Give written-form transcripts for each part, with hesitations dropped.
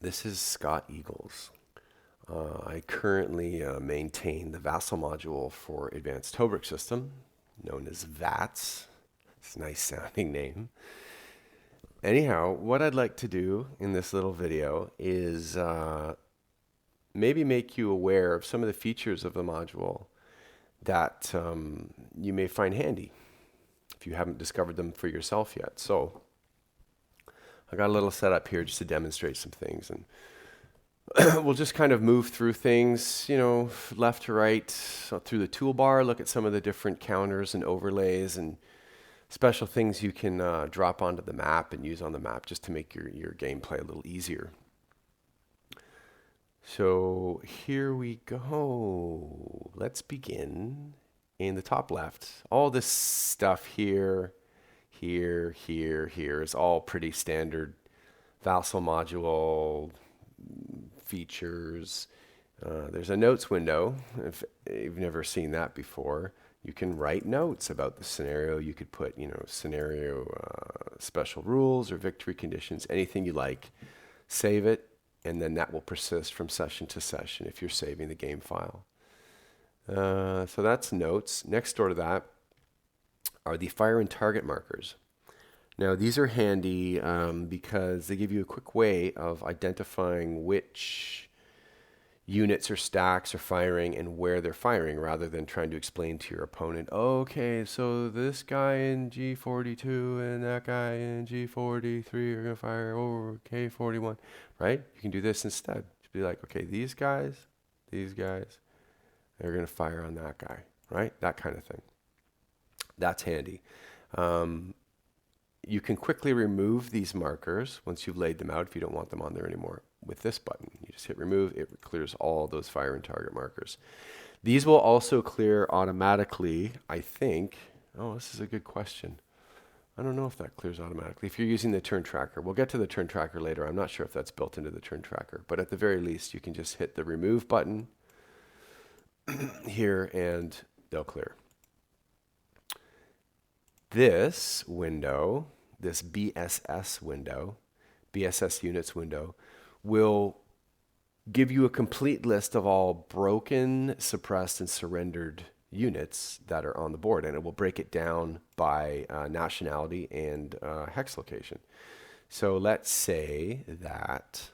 This is Scott Eagles. I currently maintain the Vassal module for Advanced Tobruk System, known as VATS. It's a nice sounding name. Anyhow, what I'd like to do in this little video is maybe make you aware of some of the features of the module that you may find handy if you haven't discovered them for yourself yet. So I got a little setup here just to demonstrate some things, and we'll just kind of move through things, left to right, so through the toolbar, look at some of the different counters and overlays and special things you can drop onto the map and use on the map just to make your gameplay a little easier. So here we go. Let's begin in the top left. All this stuff here is all pretty standard Vassal module features. There's a notes window. If you've never seen that before, you can write notes about the scenario. You could put, scenario special rules or victory conditions, anything you like. Save it, and then that will persist from session to session if you're saving the game file. So that's notes. Next door to that are the fire and target markers. Now these are handy because they give you a quick way of identifying which units or stacks are firing and where they're firing, rather than trying to explain to your opponent, okay, so this guy in G42 and that guy in G43 are going to fire over K41, right? You can do this instead. Just be like, okay, these guys, they're going to fire on that guy, right? That kind of thing. That's handy. You can quickly remove these markers once you've laid them out if you don't want them on there anymore with this button. You just hit remove, it clears all those fire and target markers. These will also clear automatically, I think. Oh, this is a good question. I don't know if that clears automatically. If you're using the turn tracker, we'll get to the turn tracker later. I'm not sure if that's built into the turn tracker, but at the very least, you can just hit the remove button here and they'll clear. This window, this BSS window, BSS units window, will give you a complete list of all broken, suppressed, and surrendered units that are on the board, and it will break it down by nationality and hex location. So let's say that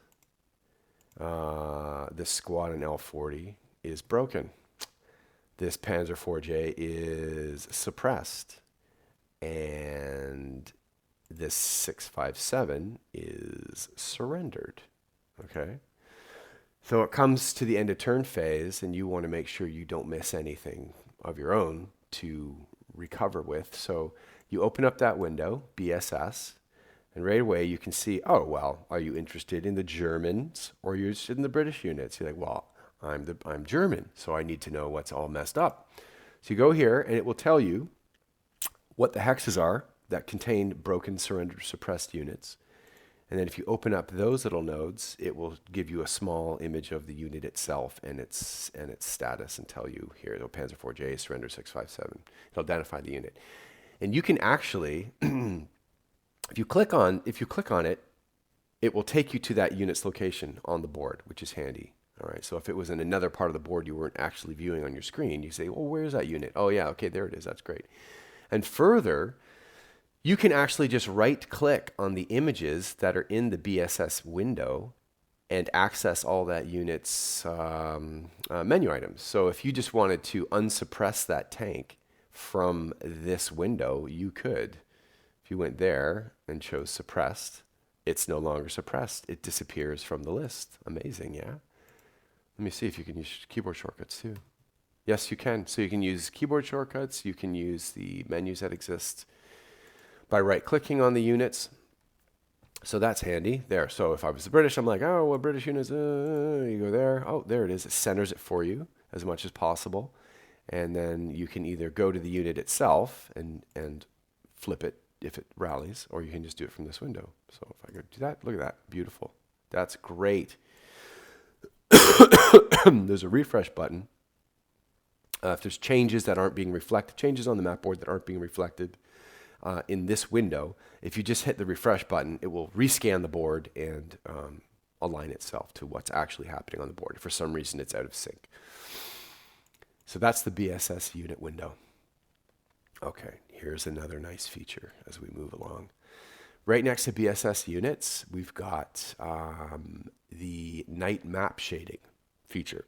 this squad in L40 is broken. This Panzer 4J is suppressed. And this 657 is surrendered. Okay? So it comes to the end of turn phase, and you want to make sure you don't miss anything of your own to recover with. So you open up that window, BSS, and right away you can see, oh, well, are you interested in the Germans or are you interested in the British units? You're like, well, I'm German, so I need to know what's all messed up. So you go here, and it will tell you what the hexes are that contain broken, surrendered, suppressed units. And then if you open up those little nodes, it will give you a small image of the unit itself and its status and tell you here, the Panzer 4J, surrender 657. It'll identify the unit. And you can actually, if you click on it, it will take you to that unit's location on the board, which is handy. All right, so if it was in another part of the board you weren't actually viewing on your screen, you say, well, where's that unit? Oh yeah, okay, there it is, that's great. And further, you can actually just right-click on the images that are in the BSS window and access all that unit's menu items. So if you just wanted to unsuppress that tank from this window, you could. If you went there and chose suppressed, it's no longer suppressed. It disappears from the list. Amazing, yeah? Let me see if you can use keyboard shortcuts too. Yes, you can. So you can use keyboard shortcuts. You can use the menus that exist by right-clicking on the units. So that's handy there. So if I was the British, I'm like, oh, what British units? You go there. Oh, there it is. It centers it for you as much as possible. And then you can either go to the unit itself and flip it if it rallies, or you can just do it from this window. So if I go do that, look at that. Beautiful. That's great. There's a refresh button. If there's changes that aren't being reflected, changes on the map board that aren't being reflected in this window, if you just hit the refresh button, it will rescan the board and align itself to what's actually happening on the board. If for some reason it's out of sync. So that's the BSS unit window. Okay, here's another nice feature as we move along. Right next to BSS units, we've got the night map shading feature.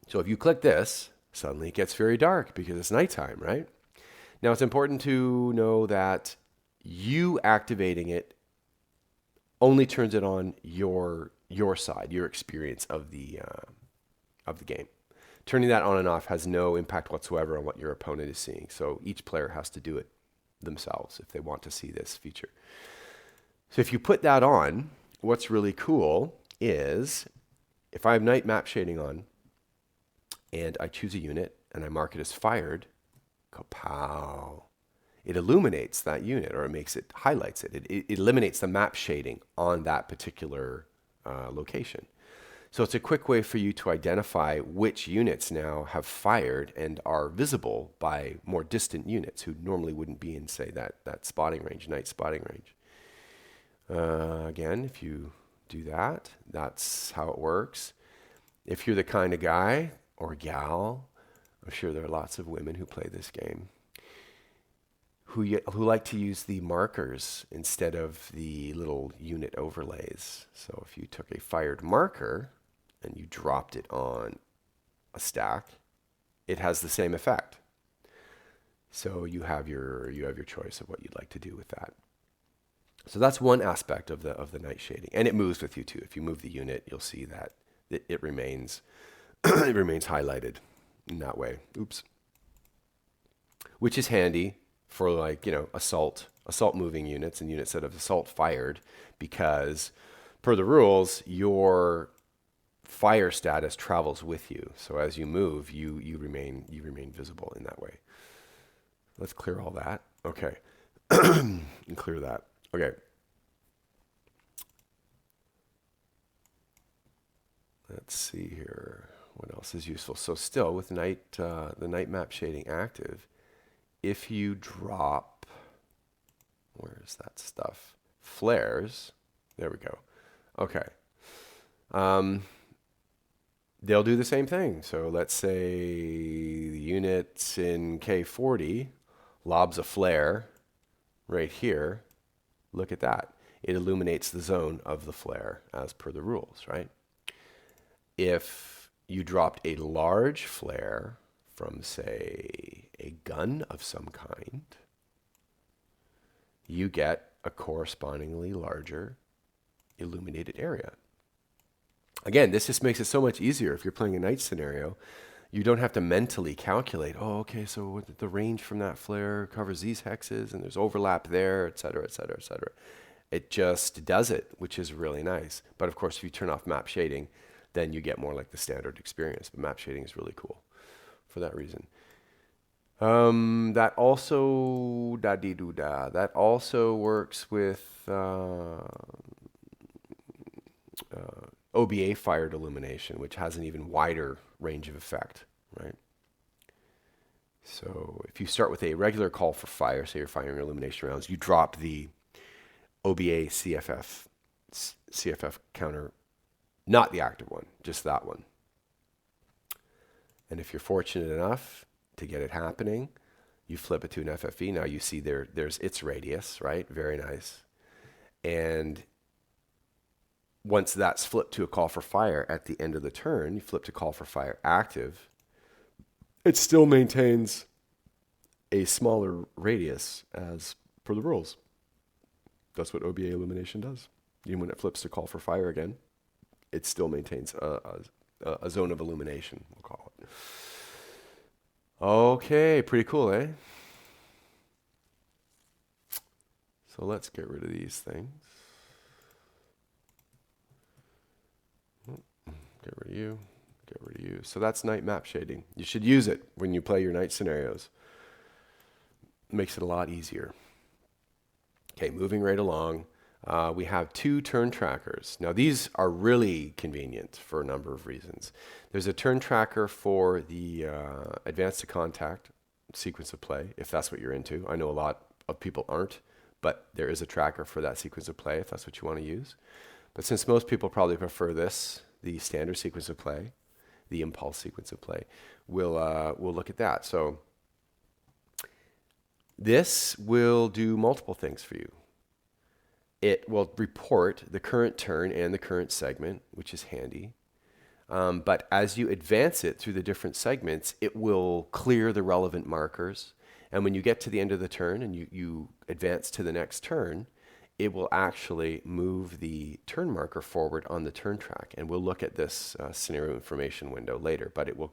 So if you click this, suddenly it gets very dark because it's nighttime, right? Now it's important to know that you activating it only turns it on your side, your experience of the game. Turning that on and off has no impact whatsoever on what your opponent is seeing. So each player has to do it themselves if they want to see this feature. So if you put that on, what's really cool is if I have night map shading on and I choose a unit and I mark it as fired, kapow, it illuminates that unit, or it highlights it. It eliminates the map shading on that particular location. So it's a quick way for you to identify which units now have fired and are visible by more distant units who normally wouldn't be in, say, that spotting range, night spotting range. Again, if you do that, that's how it works. If you're the kind of guy or gal, I'm sure there are lots of women who play this game, who like to use the markers instead of the little unit overlays. So if you took a fired marker and you dropped it on a stack, it has the same effect. So you have your choice of what you'd like to do with that. So that's one aspect of the night shading, and it moves with you too. If you move the unit, you'll see that it remains it remains highlighted in that way. Oops. Which is handy for, like, assault moving units and units that have assault fired, because per the rules, your fire status travels with you. So as you move, you remain visible in that way. Let's clear all that. Okay. And clear that. Okay. Let's see here. What else is useful? So still with the night map shading active, if you drop, where's that stuff? Flares. There we go. Okay. They'll do the same thing. So let's say the unit in K40 lobs a flare right here. Look at that. It illuminates the zone of the flare as per the rules, right? If you dropped a large flare from, say, a gun of some kind, you get a correspondingly larger illuminated area. Again, this just makes it so much easier if you're playing a night scenario. You don't have to mentally calculate, oh, okay, so the range from that flare covers these hexes, and there's overlap there, et cetera, et cetera, et cetera. It just does it, which is really nice. But of course, if you turn off map shading, then you get more like the standard experience. But map shading is really cool for that reason. That also works with OBA fired illumination, which has an even wider range of effect, right? So if you start with a regular call for fire, say you're firing illumination rounds, you drop the OBA CFF counter, not the active one, just that one. And if you're fortunate enough to get it happening, you flip it to an FFE. Now you see there's its radius, right? Very nice. And once that's flipped to a call for fire at the end of the turn, you flip to call for fire active, it still maintains a smaller radius as per the rules. That's what OBA illumination does. Even when it flips to call for fire again, it still maintains a zone of illumination, we'll call it. Okay, pretty cool, eh? So let's get rid of these things. Get rid of you. Get rid of you. So that's night map shading. You should use it when you play your night scenarios. It makes it a lot easier. Okay, moving right along. We have 2 turn trackers. Now these are really convenient for a number of reasons. There's a turn tracker for the advanced to contact sequence of play, if that's what you're into. I know a lot of people aren't, but there is a tracker for that sequence of play if that's what you want to use. But since most people probably prefer this, the standard sequence of play, the impulse sequence of play, we'll look at that. So this will do multiple things for you. It will report the current turn and the current segment, which is handy. But as you advance it through the different segments, it will clear the relevant markers. And when you get to the end of the turn and you advance to the next turn, it will actually move the turn marker forward on the turn track. And we'll look at this scenario information window later, but it will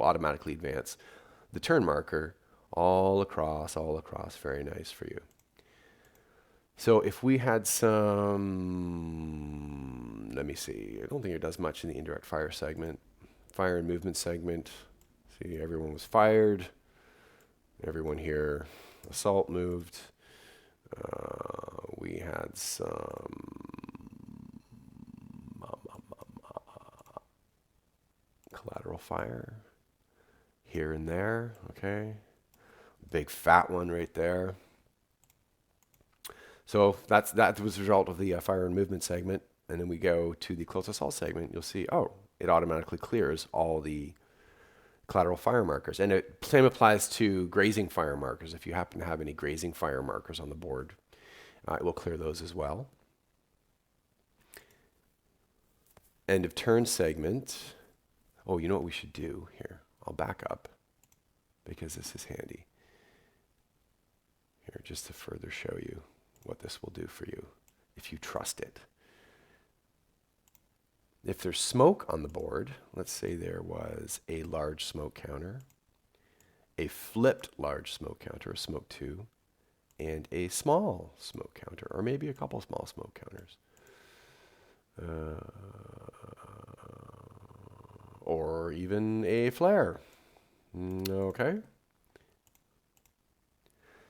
automatically advance the turn marker all across. Very nice for you. So if we had some, let me see, I don't think it does much in the indirect fire segment. Fire and movement segment. See, everyone was fired. Everyone here, assault moved. We had some collateral fire here and there, okay? Big fat one right there. So that was the result of the fire and movement segment. And then we go to the close assault segment. You'll see, oh, it automatically clears all the collateral fire markers. And it same applies to grazing fire markers. If you happen to have any grazing fire markers on the board, it will clear those as well. End of turn segment. Oh, you know what we should do here? I'll back up because this is handy. Here, just to further show you what this will do for you if you trust it. If there's smoke on the board, let's say there was a large smoke counter, a flipped large smoke counter, a smoke 2, and a small smoke counter, or maybe a couple small smoke counters. Or even a flare. Okay.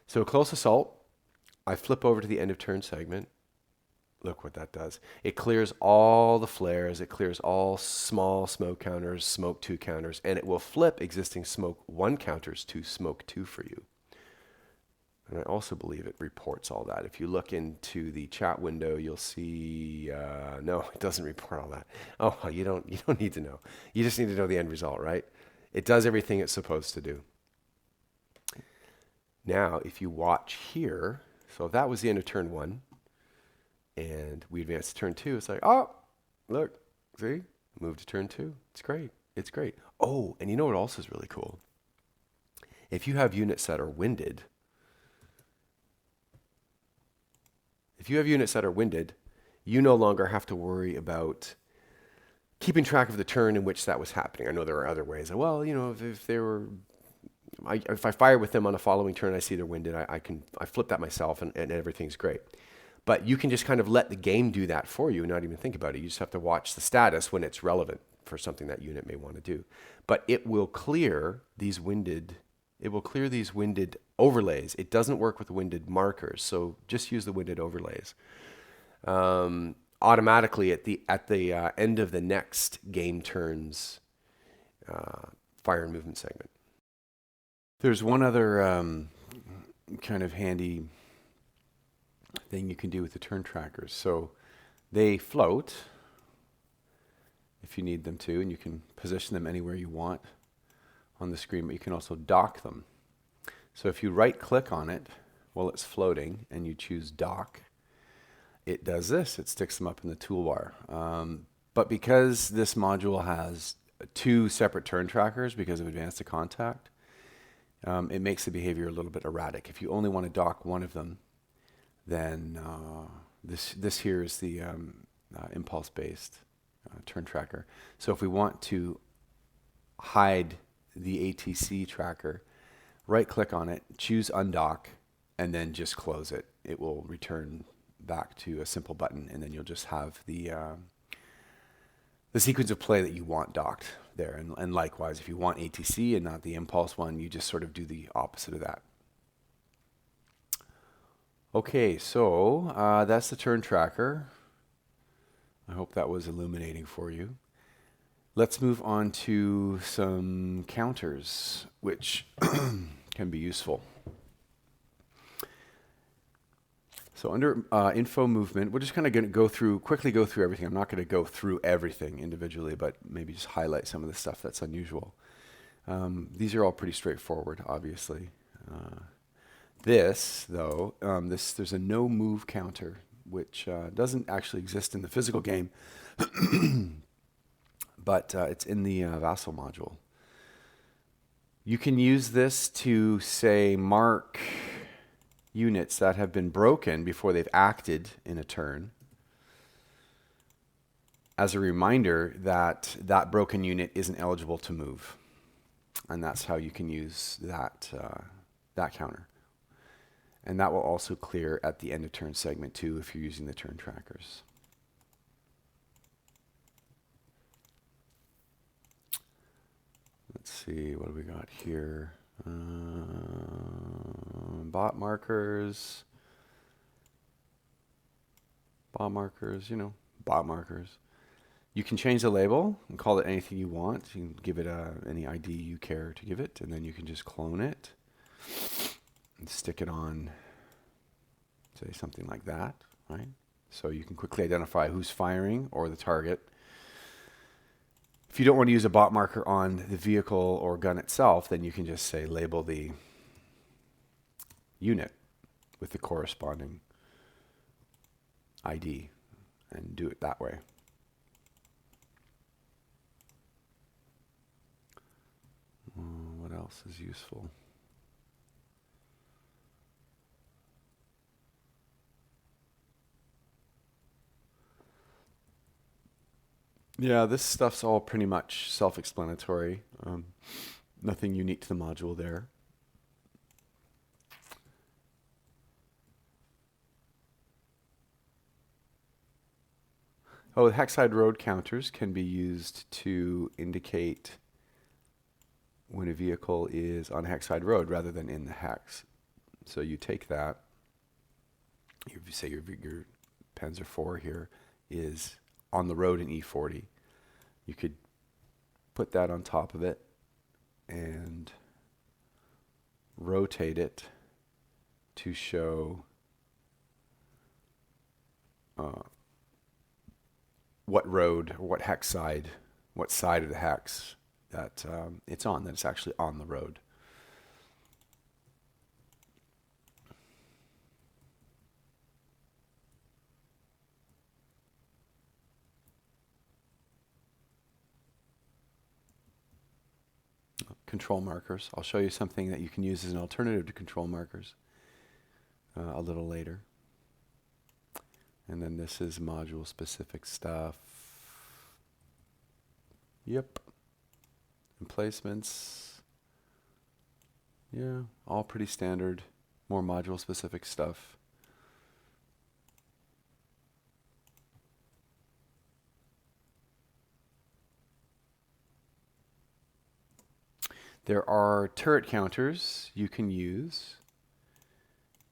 So close assault, I flip over to the end of turn segment. Look what that does. It clears all the flares. It clears all small smoke counters, smoke 2 counters, and it will flip existing smoke 1 counters to smoke 2 for you. And I also believe it reports all that. If you look into the chat window, you'll see, no, it doesn't report all that. Oh, you don't need to know. You just need to know the end result, right? It does everything it's supposed to do. Now, if you watch here, so if that was the end of turn 1, and we advance to turn 2, it's like, oh, look, see? Move to turn 2. It's great. It's great. Oh, and you know what else is really cool? If you have units that are winded, you no longer have to worry about keeping track of the turn in which that was happening. I know there are other ways. Well, you know, if I fire with them on a following turn, I see they're winded, I flip that myself and everything's great. But you can just kind of let the game do that for you and not even think about it. You just have to watch the status when it's relevant for something that unit may want to do. But it will clear these winded overlays. It doesn't work with winded markers, so just use the winded overlays. Automatically at the end of the next game turn's fire and movement segment. There's one other kind of handy thing you can do with the turn trackers. So they float if you need them to, and you can position them anywhere you want on the screen, but you can also dock them. So if you right click on it while it's floating and you choose dock, it does this. It sticks them up in the toolbar. But because this module has 2 separate turn trackers because of advanced to contact, it makes the behavior a little bit erratic. If you only want to dock one of them, then this here is the impulse-based turn tracker. So if we want to hide the ATC tracker, right-click on it, choose undock, and then just close it. It will return back to a simple button, and then you'll just have the sequence of play that you want docked there. And likewise, if you want ATC and not the impulse one, you just sort of do the opposite of that. Okay, so that's the turn tracker. I hope that was illuminating for you. Let's move on to some counters, which can be useful. So So under info movement, we're just kind of going to quickly go through everything. I'm not going to go through everything individually, but maybe just highlight some of the stuff that's unusual. These are all pretty straightforward, obviously. This, though, there's a no move counter, which doesn't actually exist in the physical game, but it's in the Vassal module. You can use this to, say, mark units that have been broken before they've acted in a turn, as a reminder that that broken unit isn't eligible to move. And that's how you can use that, that counter. And that will also clear at the end of turn segment too if you're using the turn trackers. Let's see, what do we got here? Bot markers. Bot markers, you know, bot markers. You can change the label and call it anything you want. You can give it any ID you care to give it, and then you can just clone it and stick it on, say, something like that, right? So you can quickly identify who's firing or the target. If you don't want to use a bot marker on the vehicle or gun itself, then you can just say label the unit with the corresponding ID and do it that way. What else is useful? Yeah, this stuff's all pretty much self-explanatory. Nothing unique to the module there. Oh, the hexside road counters can be used to indicate when a vehicle is on a hexside road rather than in the hex. So you take that, you say your Panzer IV here is on the road in E40. You could put that on top of it and rotate it to show what road, or what hex side, what side of the hex that it's on, that it's actually on the road. Control markers. I'll show you something that you can use as an alternative to control markers a little later. And then this is module specific stuff. Yep. Emplacements. Yeah, all pretty standard. More module specific stuff. There are turret counters you can use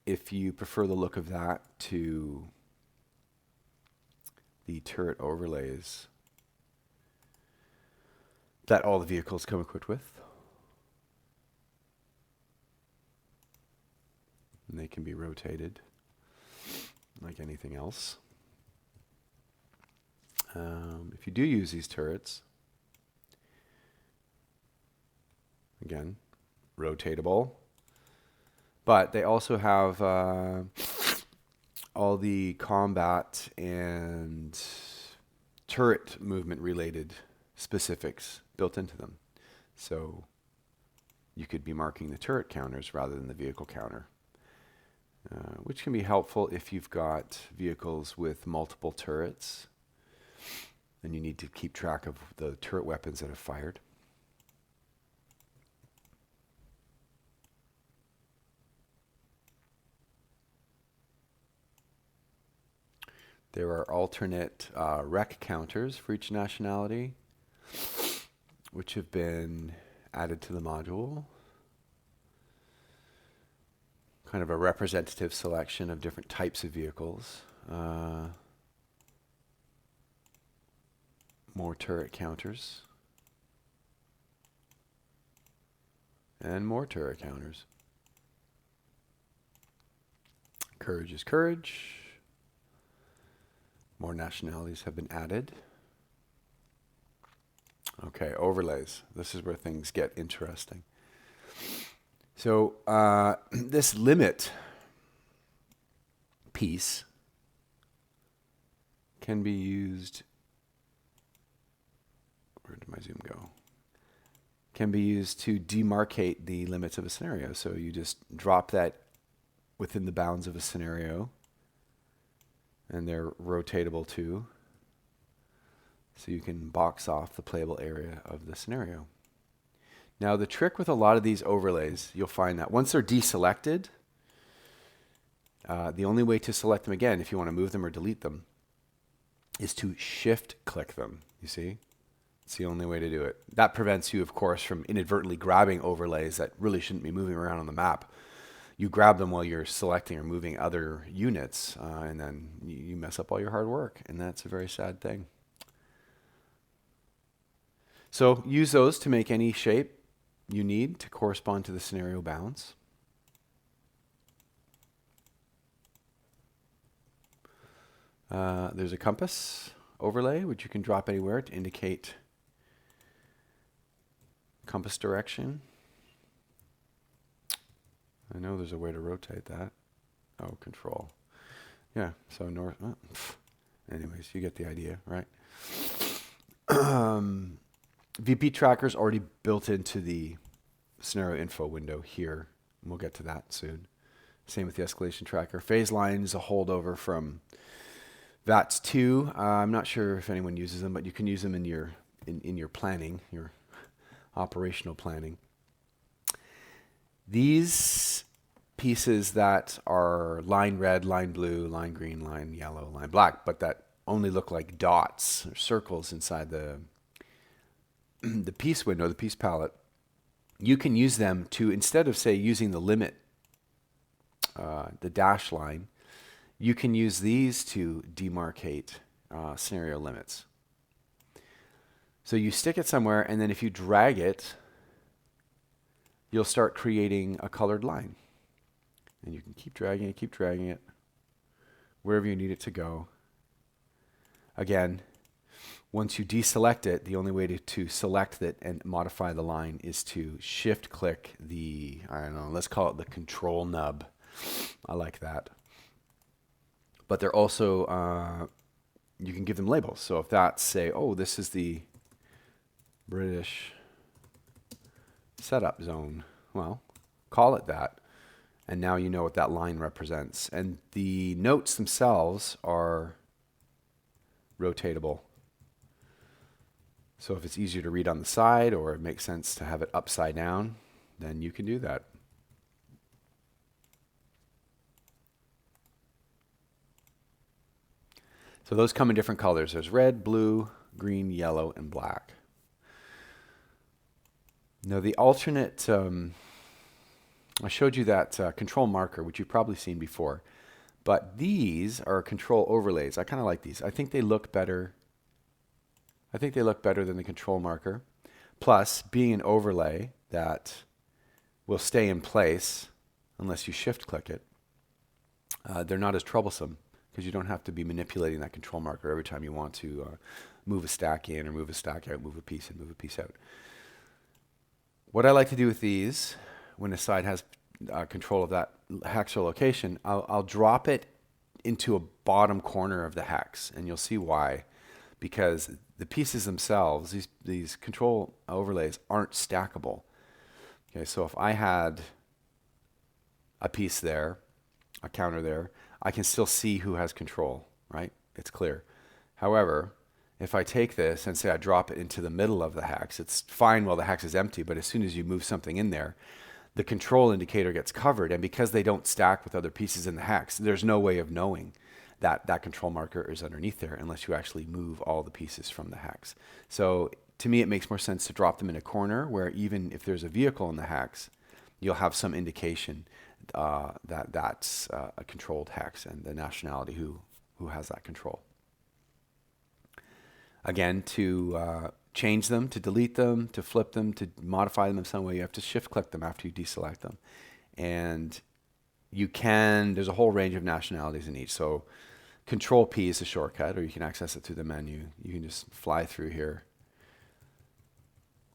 if you prefer the look of that to the turret overlays that all the vehicles come equipped with. And they can be rotated like anything else. If you do use these turrets, again, rotatable, but they also have all the combat and turret movement related specifics built into them. So you could be marking the turret counters rather than the vehicle counter, which can be helpful if you've got vehicles with multiple turrets and you need to keep track of the turret weapons that have fired. There are alternate rec counters for each nationality, which have been added to the module. Kind of a representative selection of different types of vehicles. More turret counters. And more turret counters. Courage is courage. More nationalities have been added. Okay, overlays. This is where things get interesting. So this limit piece can be used. Where did my zoom go? Can be used to demarcate the limits of a scenario. So you just drop that within the bounds of a scenario, and they're rotatable too. So you can box off the playable area of the scenario. Now the trick with a lot of these overlays, you'll find that once they're deselected, the only way to select them again, if you want to move them or delete them, is to shift click them, you see? It's the only way to do it. That prevents you, of course, from inadvertently grabbing overlays that really shouldn't be moving around on the map. You grab them while you're selecting or moving other units, and then you mess up all your hard work, and that's a very sad thing. So use those to make any shape you need to correspond to the scenario bounds. There's a compass overlay, which you can drop anywhere to indicate compass direction. I know there's a way to rotate that. Oh, control. Yeah, so north. Anyways, you get the idea, right? VP tracker is already built into the scenario info window here. And we'll get to that soon. Same with the escalation tracker. Phase line is a holdover from VATS 2. I'm not sure if anyone uses them, but you can use them in your planning, your operational planning. These pieces that are line red, line blue, line green, line yellow, line black, but that only look like dots or circles inside the piece window, the piece palette, you can use them to, instead of, say, using the limit, the dash line, you can use these to demarcate scenario limits. So you stick it somewhere, and then if you drag it, you'll start creating a colored line. And you can keep dragging it, wherever you need it to go. Again, once you deselect it, the only way to select it and modify the line is to shift click the, I don't know, let's call it the control nub. I like that. But they're also, you can give them labels. So if that's, say, oh, this is the British setup zone, well, call it that. And now you know what that line represents. And the notes themselves are rotatable. So if it's easier to read on the side, or it makes sense to have it upside down, then you can do that. So those come in different colors. There's red, blue, green, yellow, and black. Now the alternate, I showed you that control marker, which you've probably seen before. But these are control overlays. I kind of like these. I think they look better. I think they look better than the control marker. Plus, being an overlay that will stay in place unless you shift click it, they're not as troublesome because you don't have to be manipulating that control marker every time you want to move a stack in or move a stack out, move a piece in, move a piece out. What I like to do with these, when a side has control of that hex or location, I'll drop it into a bottom corner of the hex, and you'll see why. Because the pieces themselves, these control overlays aren't stackable. Okay, so if I had a piece there, a counter there, I can still see who has control, right? It's clear. However, if I take this and say I drop it into the middle of the hex, it's fine while the hex is empty, but as soon as you move something in there, the control indicator gets covered, and because they don't stack with other pieces in the hex, there's no way of knowing that that control marker is underneath there unless you actually move all the pieces from the hex. So to me, it makes more sense to drop them in a corner where even if there's a vehicle in the hex, you'll have some indication that that's a controlled hex and the nationality who has that control. Again, to change them, to delete them, to flip them, to modify them in some way, you have to shift click them after you deselect them. And there's a whole range of nationalities in each. So Control P is a shortcut, or you can access it through the menu. You can just fly through here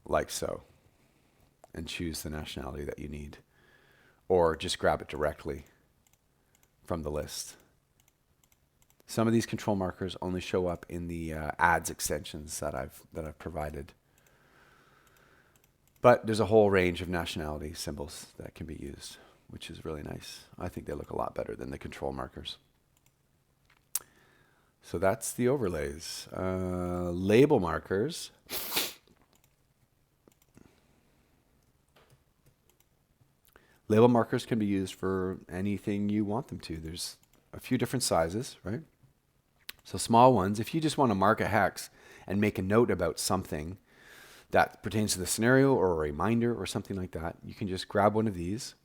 like so and choose the nationality that you need, or just grab it directly from the list. Some of these control markers only show up in the ads extensions that I've provided. But there's a whole range of nationality symbols that can be used, which is really nice. I think they look a lot better than the control markers. So that's the overlays. Label markers. Label markers can be used for anything you want them to. There's a few different sizes, right? So small ones, if you just want to mark a hex and make a note about something that pertains to the scenario or a reminder or something like that, you can just grab one of these.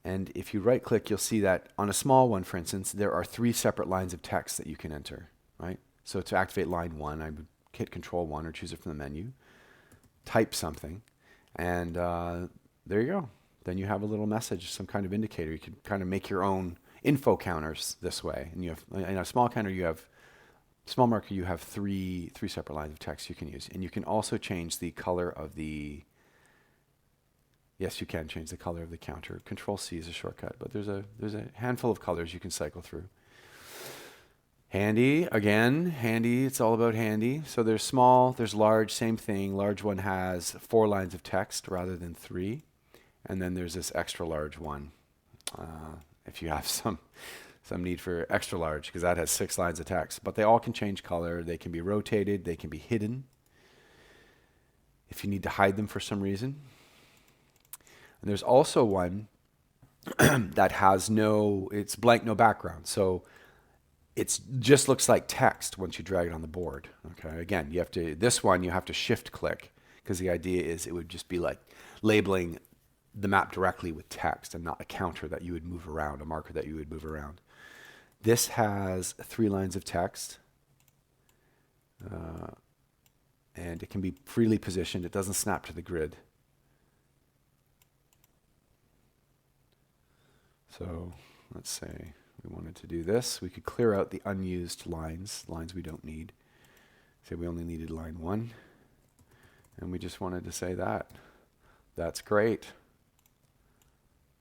And if you right click, you'll see that on a small one, for instance, there are 3 separate lines of text that you can enter, right? So to activate line 1, I would hit Control 1 or choose it from the menu, type something, and there you go. Then you have a little message, some kind of indicator. You can kind of make your own info counters this way. And you have, in a small counter, small marker, you have three separate lines of text you can use. And you can also change the color of the, yes, you can change the color of the counter. Control C is a shortcut, but there's a handful of colors you can cycle through. Handy, again, handy, it's all about handy. So there's small, there's large, same thing. Large one has 4 lines of text rather than 3. And then there's this extra large one. If you have some need for extra large, because that has 6 lines of text. But they all can change color. They can be rotated. They can be hidden if you need to hide them for some reason. And there's also one that has it's blank, no background. So it just looks like text once you drag it on the board. Okay. Again, this one you have to shift click, because the idea is it would just be like labeling the map directly with text and not a counter that you would move around, a marker that you would move around. This has 3 lines of text, and it can be freely positioned. It doesn't snap to the grid. So let's say we wanted to do this. We could clear out the unused lines we don't need. Say we only needed line 1, and we just wanted to say that. That's great.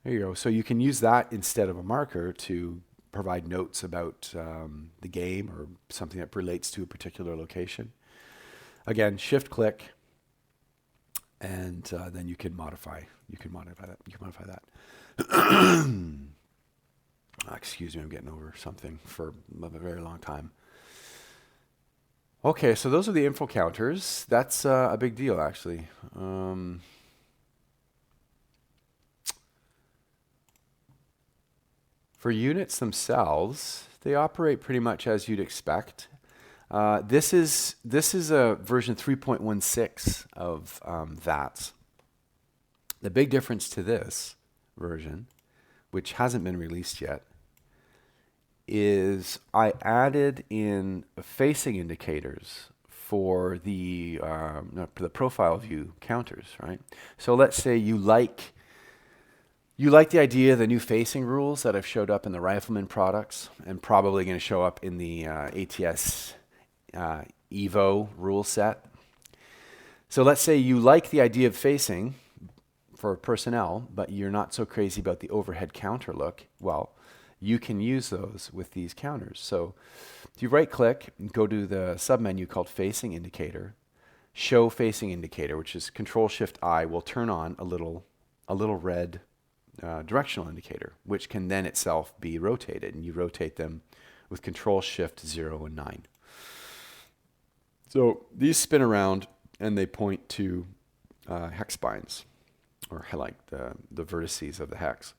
There you go. So you can use that instead of a marker to provide notes about the game or something that relates to a particular location. Again, shift click, and then you can modify. You can modify that. Excuse me, I'm getting over something for a very long time. Okay, so those are the info counters. That's a big deal, actually. For units themselves, they operate pretty much as you'd expect. This is a version 3.16 of VATS. The big difference to this version, which hasn't been released yet, is I added in facing indicators for the profile view counters, right? So let's say you like the idea of the new facing rules that have showed up in the Rifleman products and probably going to show up in the ATS Evo rule set. So let's say you like the idea of facing for personnel, but you're not so crazy about the overhead counter look. Well, you can use those with these counters. So if you right click and go to the submenu called Facing Indicator, Show Facing Indicator, which is Control-Shift-I, will turn on a little red directional indicator, which can then itself be rotated, and you rotate them with Control-Shift-0 and 9. So these spin around and they point to hex spines, or like the vertices of the hex.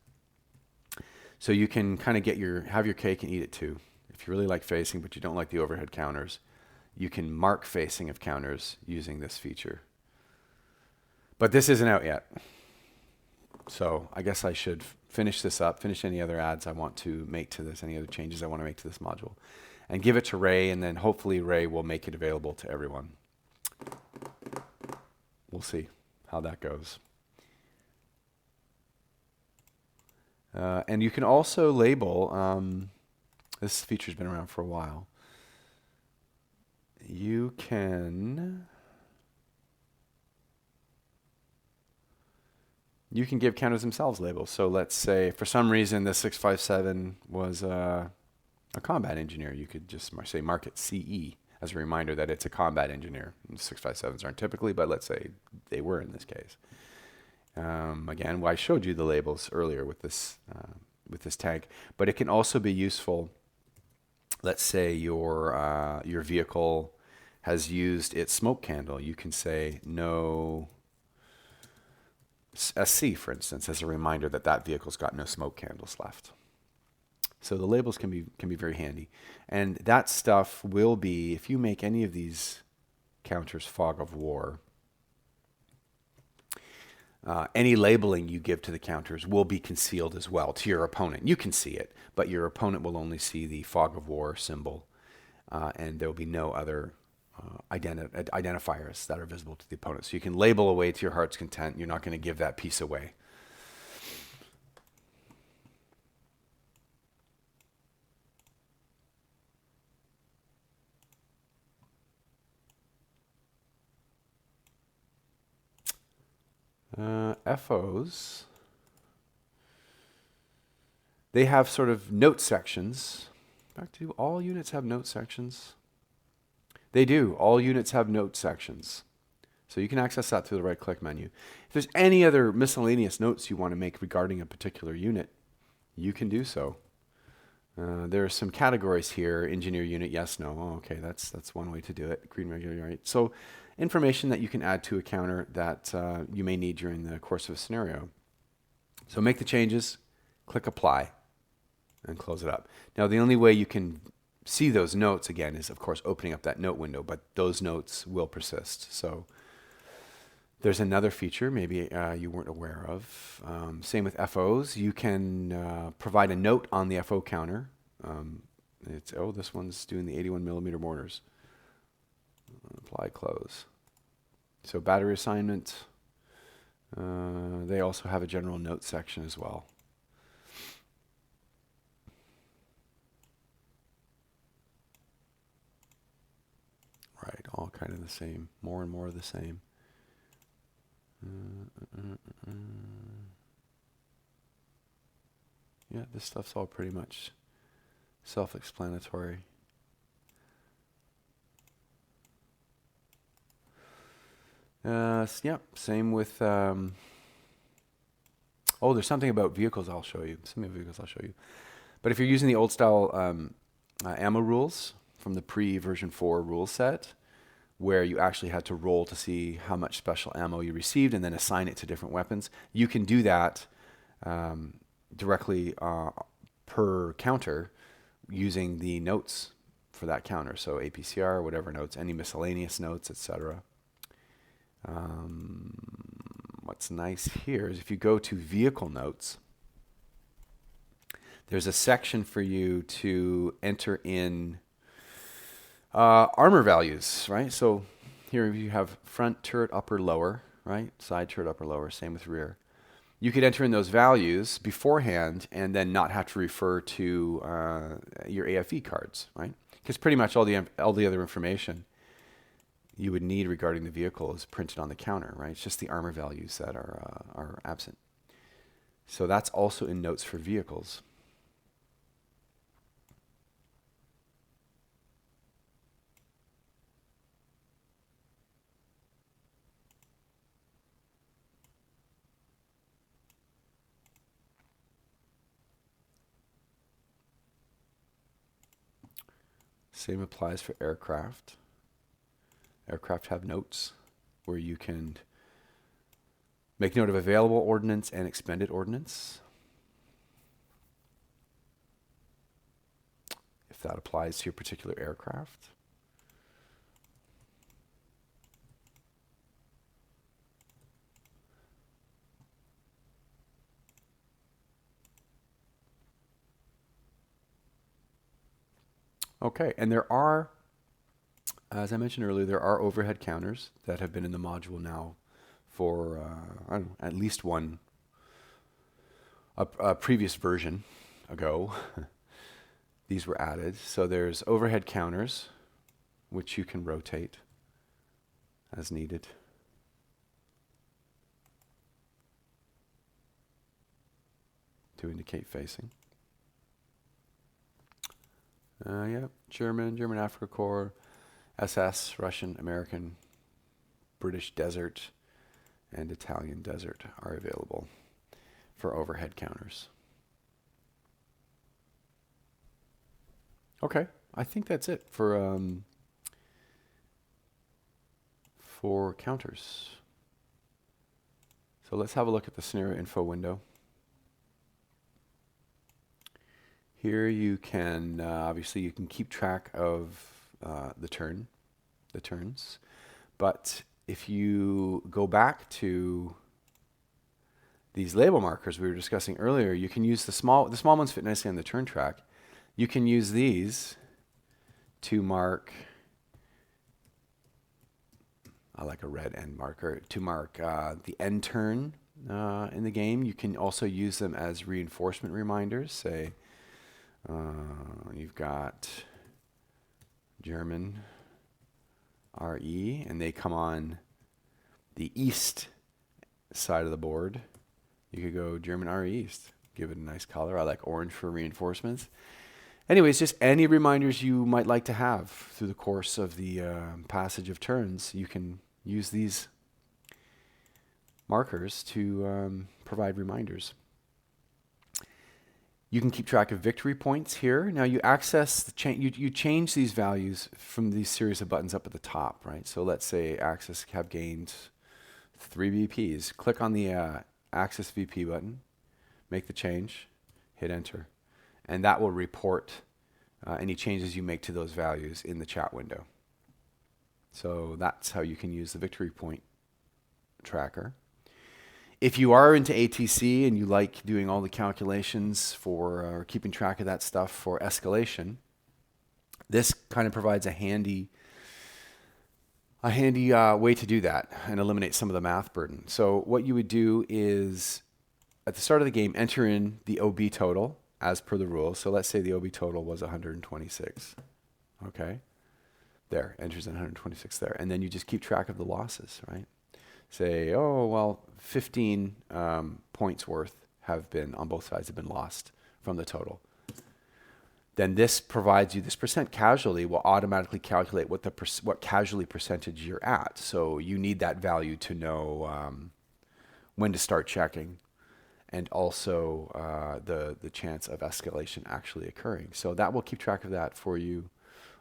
So you can kind of have your cake and eat it too. If you really like facing but you don't like the overhead counters, you can mark facing of counters using this feature. But this isn't out yet. So I guess I should finish this up, finish any other adds I want to make to this, any other changes I want to make to this module, and give it to Ray, and then hopefully Ray will make it available to everyone. We'll see how that goes. And you can also label, this feature's been around for a while. You can give counters themselves labels. So let's say for some reason the 657 was a combat engineer. You could just say mark it CE as a reminder that it's a combat engineer. 657s aren't typically, but let's say they were in this case. Again, well, I showed you the labels earlier with this tank, but it can also be useful. Let's say your vehicle has used its smoke candle. You can say no SC, for instance, as a reminder that that vehicle's got no smoke candles left. So the labels can be very handy, and that stuff will be, if you make any of these counters fog of war, any labeling you give to the counters will be concealed as well to your opponent. You can see it, but your opponent will only see the fog of war symbol, and there will be no other identifiers that are visible to the opponent. So you can label away to your heart's content. You're not going to give that piece away. FOs, they have sort of note sections. Back to all units have note sections. They do. All units have note sections. So you can access that through the right-click menu. If there's any other miscellaneous notes you want to make regarding a particular unit, you can do so. There are some categories here. Engineer unit, yes, no. Oh, okay, that's one way to do it. Green, regular, right. So information that you can add to a counter that you may need during the course of a scenario. So make the changes, click apply, and close it up. Now the only way you can see those notes again is, of course, opening up that note window, but those notes will persist. So there's another feature maybe you weren't aware of. Same with FOs. You can provide a note on the FO counter. This one's doing the 81 millimeter mortars. Apply, close. So battery assignment. They also have a general note section as well. Right, all kind of the same. More and more of the same. Yeah, this stuff's all pretty much self-explanatory. Yep, same with... there's something about vehicles I'll show you. But if you're using the old style ammo rules from the pre-version 4 rule set, where you actually had to roll to see how much special ammo you received and then assign it to different weapons, you can do that directly per counter using the notes for that counter. So APCR, whatever notes, any miscellaneous notes, etc. What's nice here is if you go to vehicle notes, there's a section for you to enter in armor values, right? So here you have front turret, upper, lower, right? Side turret, upper, lower, same with rear. You could enter in those values beforehand and then not have to refer to your AFE cards, right? Because pretty much all the other information you would need regarding the vehicle is printed on the counter, right? It's just the armor values that are absent. So that's also in notes for vehicles. Same applies for aircraft. Aircraft have notes where you can make note of available ordnance and expended ordnance, if that applies to your particular aircraft. Okay, and there are, as I mentioned earlier, there are overhead counters that have been in the module now for, I don't know, at least one a previous version ago, these were added. So there's overhead counters, which you can rotate as needed. To indicate facing. Yep, German Africa Corps, SS, Russian, American, British Desert, and Italian Desert are available for overhead counters. Okay, I think that's it for counters. So let's have a look at the scenario info window. Here you can, obviously you can keep track of the turns, but if you go back to these label markers we were discussing earlier, you can use the small ones fit nicely on the turn track. You can use these to mark, I like a red end marker, to mark the end turn in the game. You can also use them as reinforcement reminders. Say, you've got German RE, and they come on the east side of the board. You could go German RE East, give it a nice color. I like orange for reinforcements. Anyways, just any reminders you might like to have through the course of the passage of turns, you can use these markers to provide reminders. You can keep track of victory points here. Now you access you change these values from these series of buttons up at the top, right? So let's say Axis have gained 3 VPs. Click on the Axis VP button, make the change, hit enter, and that will report any changes you make to those values in the chat window. So that's how you can use the victory point tracker. If you are into ATC and you like doing all the calculations for or keeping track of that stuff for escalation, this kind of provides a handy way to do that and eliminate some of the math burden. So what you would do is at the start of the game, enter in the OB total as per the rules. So let's say the OB total was 126. Okay, there, enters in 126 there. And then you just keep track of the losses, right? Say, oh, well, 15 points worth have been, on both sides, have been lost from the total. Then this provides you, this percent casualty will automatically calculate what casualty percentage you're at. So you need that value to know when to start checking, and also the chance of escalation actually occurring. So that will keep track of that for you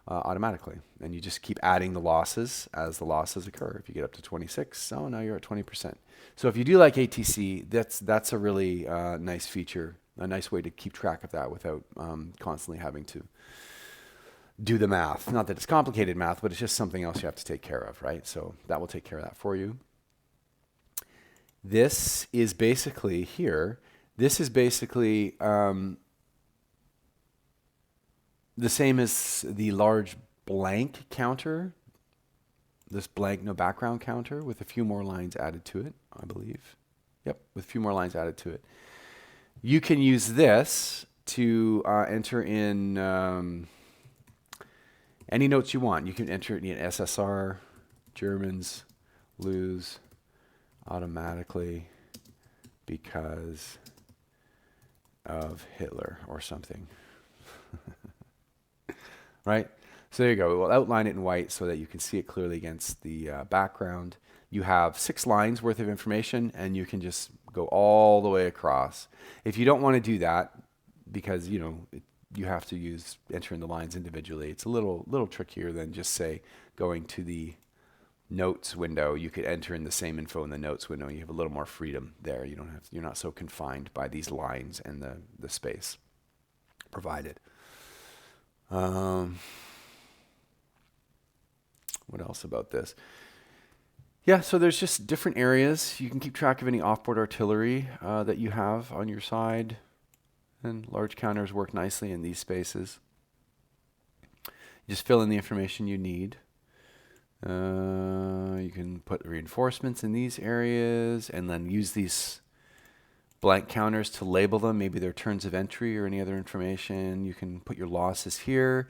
automatically. And you just keep adding the losses as the losses occur. If you get up to 26, oh, now you're at 20%. So if you do like ATC, that's a really nice feature, a nice way to keep track of that without constantly having to do the math. Not that it's complicated math, but it's just something else you have to take care of, right? So that will take care of that for you. This is basically here, this is basically the same as the large blank counter, this blank no background counter with a few more lines added to it, I believe. Yep, with a few more lines added to it. You can use this to enter in any notes you want. You can enter it in SSR, Germans lose automatically because of Hitler or something. Right? So there you go. We'll outline it in white so that you can see it clearly against the background. You have 6 lines worth of information, and you can just go all the way across. If you don't want to do that, because you have to enter in the lines individually, it's a little trickier than just say going to the notes window. You could enter in the same info in the notes window. You have a little more freedom there. You're not so confined by these lines and the space provided. What else about this? Yeah, so there's just different areas. You can keep track of any offboard artillery that you have on your side, and large counters work nicely in these spaces. You just fill in the information you need. You can put reinforcements in these areas and then use these blank counters to label them. Maybe they're turns of entry or any other information. You can put your losses here.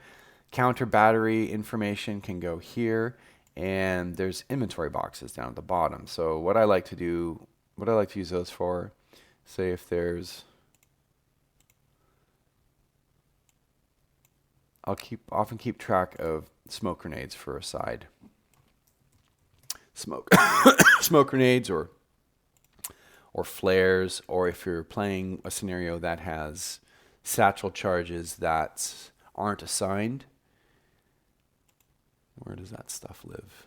Counter battery information can go here. And there's inventory boxes down at the bottom. So what I like to do, what I like to use those for, say if there's, I'll often keep track of smoke grenades for a side. Smoke grenades or flares, or if you're playing a scenario that has satchel charges that aren't assigned. Where does that stuff live?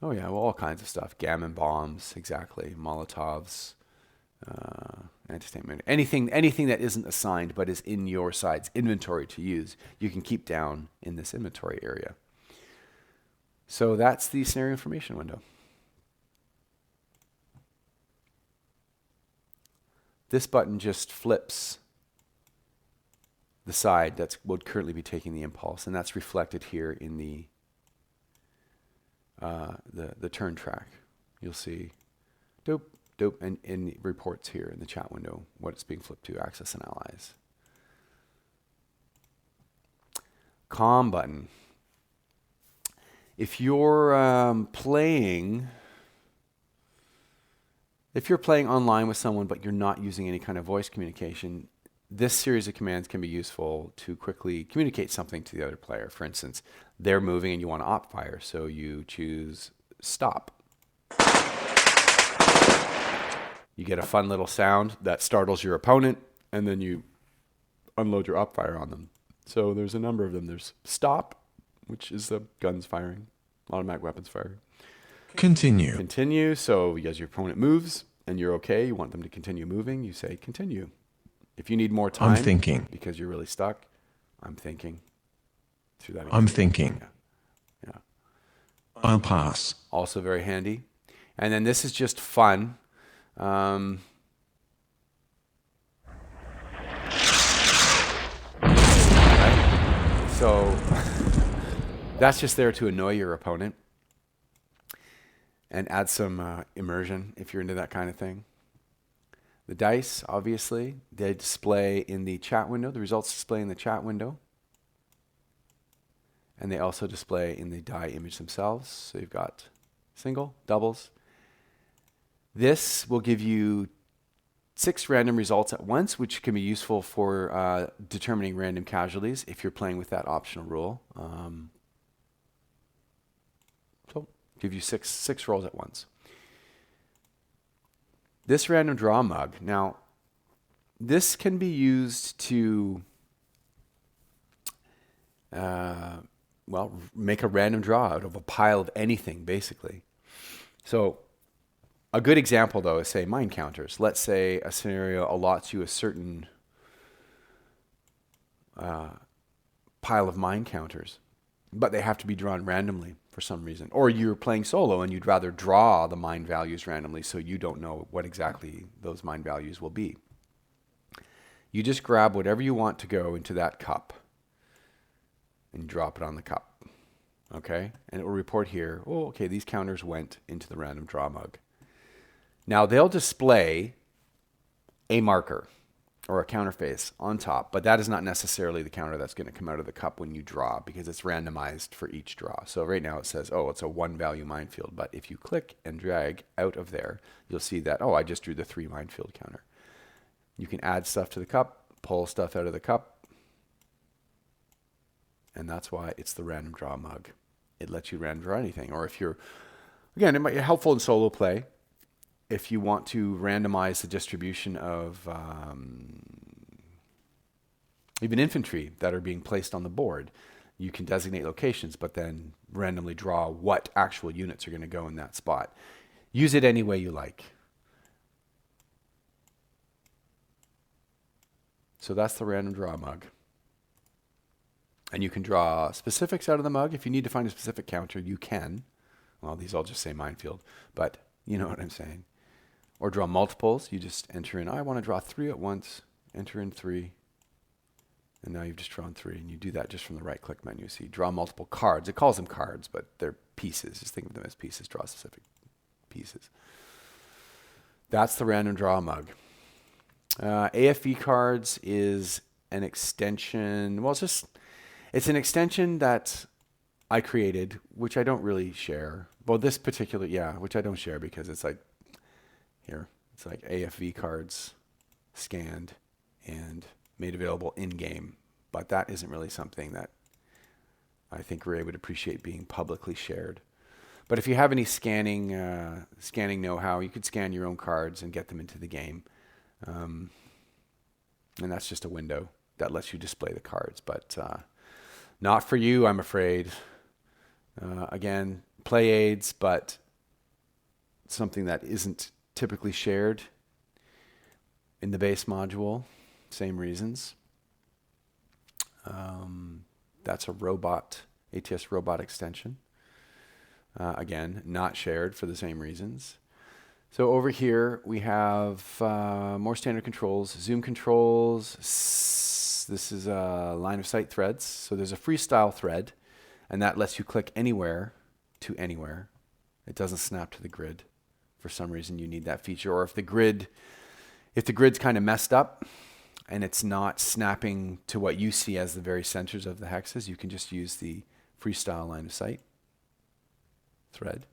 Oh yeah, well, all kinds of stuff. Gammon bombs, exactly. Molotovs, anti-statement. Anything that isn't assigned but is in your side's inventory to use, you can keep down in this inventory area. So that's the scenario information window. This button just flips the side that would currently be taking the impulse, and that's reflected here in the turn track. You'll see dope, and in the reports here in the chat window what it's being flipped to, access and allies. COM button. If you're playing online with someone but you're not using any kind of voice communication, this series of commands can be useful to quickly communicate something to the other player. For instance, they're moving and you want to op fire, so you choose stop. You get a fun little sound that startles your opponent, and then you unload your op fire on them. So there's a number of them. There's stop, which is the guns firing, automatic weapons firing. Continue. So as your opponent moves and you're okay, you want them to continue moving, you say continue. If you need more time, I'm thinking, because you're really stuck, I'm thinking. Through that. I'm thinking. Yeah. I'll pass. Also very handy. And then this is just fun. Right? So that's just there to annoy your opponent and add some immersion if you're into that kind of thing. The dice, obviously, they display in the chat window. The results display in the chat window. And they also display in the die image themselves. So you've got single, doubles. This will give you 6 random results at once, which can be useful for determining random casualties if you're playing with that optional rule. So give you six rolls at once. This random draw mug. Now, this can be used to make a random draw out of a pile of anything, basically. So a good example, though, is, say, mine counters. Let's say a scenario allots you a certain pile of mine counters, but they have to be drawn randomly for some reason. Or you're playing solo and you'd rather draw the mine values randomly so you don't know what exactly those mine values will be. You just grab whatever you want to go into that cup and drop it on the cup. Okay? And it will report here, oh, okay, these counters went into the random draw mug. Now, they'll display a marker or a counter face on top, but that is not necessarily the counter that's going to come out of the cup when you draw, because it's randomized for each draw. So right now it says, oh, it's a 1 value minefield, but if you click and drag out of there, you'll see that, oh, I just drew the 3 minefield counter. You can add stuff to the cup, pull stuff out of the cup, and that's why it's the random draw mug. It lets you random draw anything. Or if you're, again, it might be helpful in solo play. If you want to randomize the distribution of even infantry that are being placed on the board, you can designate locations, but then randomly draw what actual units are going to go in that spot. Use it any way you like. So that's the random draw mug. And you can draw specifics out of the mug. If you need to find a specific counter, you can. Well, these all just say minefield, but you know what I'm saying. Or draw multiples. You just enter in, I want to draw 3 at once. Enter in 3. And now you've just drawn 3. And you do that just from the right-click menu. So you draw multiple cards. It calls them cards, but they're pieces. Just think of them as pieces. Draw a specific pieces. That's the random draw mug. AFV cards is an extension. Well, it's an extension that I created, which I don't really share. Well, this particular, which I don't share because it's like, here, it's like AFV cards scanned and made available in-game. But that isn't really something that I think Ray would appreciate being publicly shared. But if you have any scanning know-how, you could scan your own cards and get them into the game. And that's just a window that lets you display the cards. But not for you, I'm afraid. Again, play aids, but something that isn't typically shared in the base module. Same reasons. That's a ATS robot extension. Again, not shared for the same reasons. So over here we have more standard controls, zoom controls. This is line of sight threads. So there's a freestyle thread, and that lets you click anywhere to anywhere. It doesn't snap to the grid. For some reason you need that feature, or if the grid's kind of messed up and it's not snapping to what you see as the very centers of the hexes, you can just use the freestyle line of sight thread.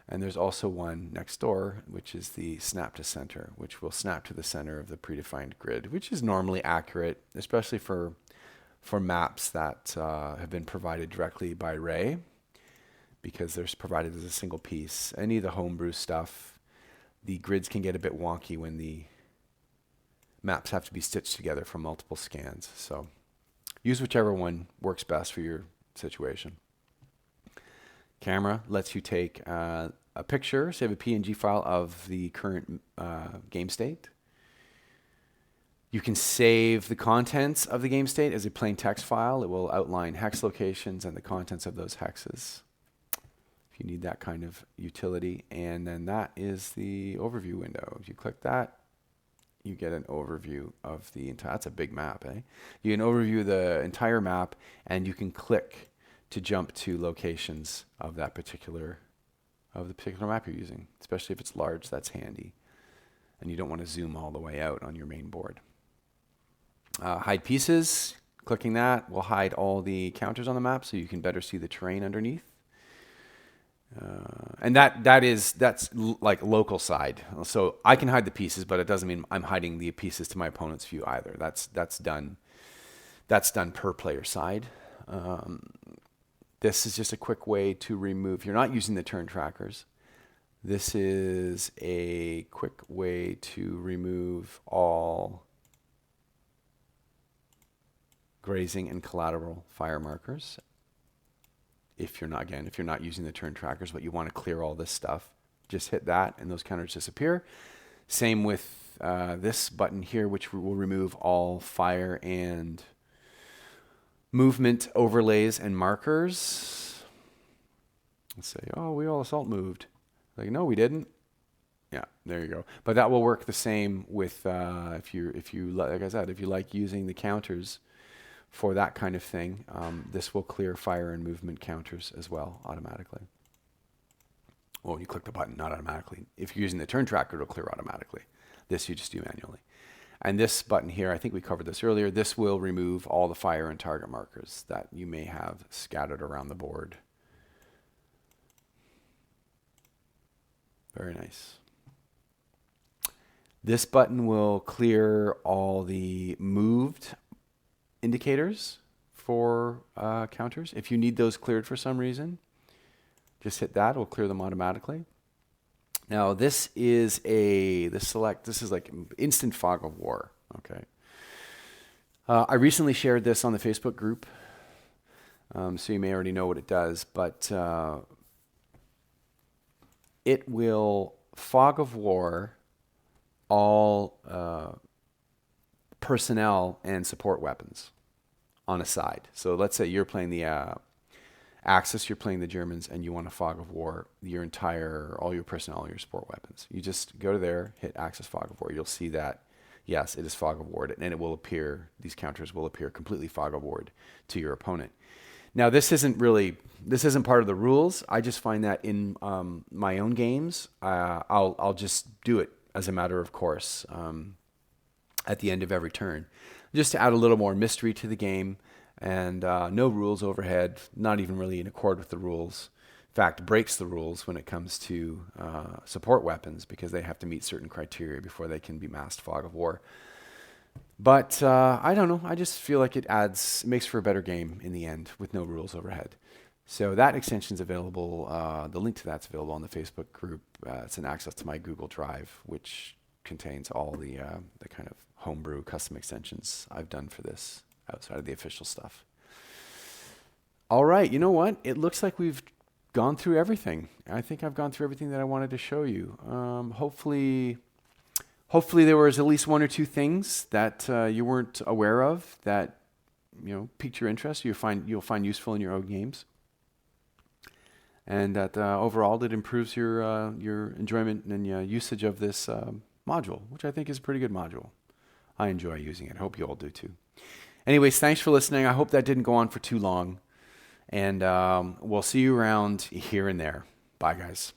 And there's also one next door, which is the snap to center, which will snap to the center of the predefined grid, which is normally accurate, especially for maps that have been provided directly by Ray, because they're provided as a single piece. Any of the homebrew stuff, the grids can get a bit wonky when the maps have to be stitched together from multiple scans. So use whichever one works best for your situation. Camera lets you take a picture, save a PNG file of the current game state. You can save the contents of the game state as a plain text file. It will outline hex locations and the contents of those hexes, if you need that kind of utility. And then that is the overview window. If you click that, you get an overview of the entire, that's a big map, eh? You can overview the entire map, and you can click to jump to locations of the particular map you're using, especially if it's large. That's handy, and you don't want to zoom all the way out on your main board. Hide pieces. Clicking that will hide all the counters on the map, so you can better see the terrain underneath. And that's like local side. So I can hide the pieces, but it doesn't mean I'm hiding the pieces to my opponent's view either. That's done per player side. This is just a quick way to remove. You're not using the turn trackers. This is a quick way to remove all grazing and collateral fire markers. If you're not using the turn trackers, but you want to clear all this stuff, just hit that and those counters disappear. Same with this button here, which will remove all fire and movement overlays and markers. Let's say, oh, we all assault moved. Like, no, we didn't. Yeah, there you go. But that will work the same with if you like I said, if you like using the counters for that kind of thing, this will clear fire and movement counters as well automatically. Well, when you click the button, not automatically. If you're using the turn tracker, it'll clear automatically. This you just do manually. And this button here, I think we covered this earlier, this will remove all the fire and target markers that you may have scattered around the board. Very nice. This button will clear all the moved indicators for counters. If you need those cleared for some reason, just hit that. It'll clear them automatically. Now this is like instant fog of war. Okay. I recently shared this on the Facebook group, so you may already know what it does, but it will fog of war all personnel and support weapons on a side. So let's say you're playing the Axis, you're playing the Germans, and you want a fog of war all your personnel, all your support weapons. You just go to there, hit Axis fog of war. You'll see that, yes, it is fog of war, and it will appear, these counters will appear completely fog of war to your opponent. Now, this isn't part of the rules. I just find that in my own games, I'll just do it as a matter of course at the end of every turn, just to add a little more mystery to the game, and no rules overhead, not even really in accord with the rules. In fact, breaks the rules when it comes to support weapons, because they have to meet certain criteria before they can be massed Fog of War. But I don't know. I just feel like it makes for a better game in the end with no rules overhead. So that extension's available. The link to that's available on the Facebook group. It's an access to my Google Drive, which contains all the kind of homebrew custom extensions I've done for this outside of the official stuff. All right. You know what? It looks like we've gone through everything. I think I've gone through everything that I wanted to show you. Hopefully there was at least one or two things that you weren't aware of that piqued your interest. You'll find useful in your own games, and that overall it improves your enjoyment and usage of this module, which I think is a pretty good module. I enjoy using it. I hope you all do too. Anyways, thanks for listening. I hope that didn't go on for too long, and we'll see you around here and there. Bye, guys.